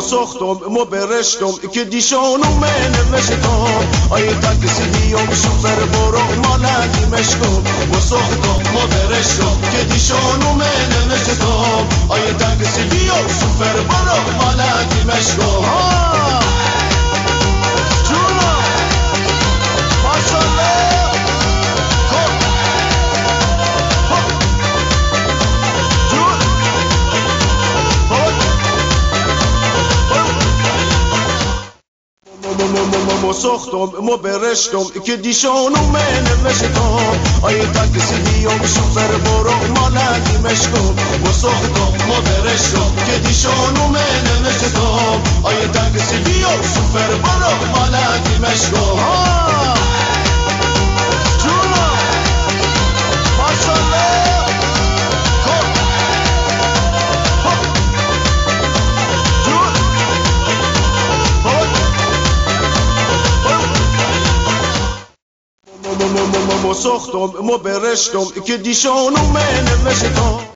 ساختم ما برشتم که دیشانو من نوشتم آیه تاکسی بیام شوفر برو مالکی مشکم ما ساختم ما برشتم که دیشانو من نوشتم آیه تاکسی بیام شوفر برو مالکی مشکم جونا ماشالله ما ساختم ما برشتم که دیشانو من نوشتم آیه تاکسی بیام شوفر برو مالکی مشکم ما ساختم ما برشتم که دیشانو من نوشتم آیه تاکسی بیام شوفر برو مالکی مشکم جونا ماشالله ما ساختم ما برشتم که دیشانو من نوشتم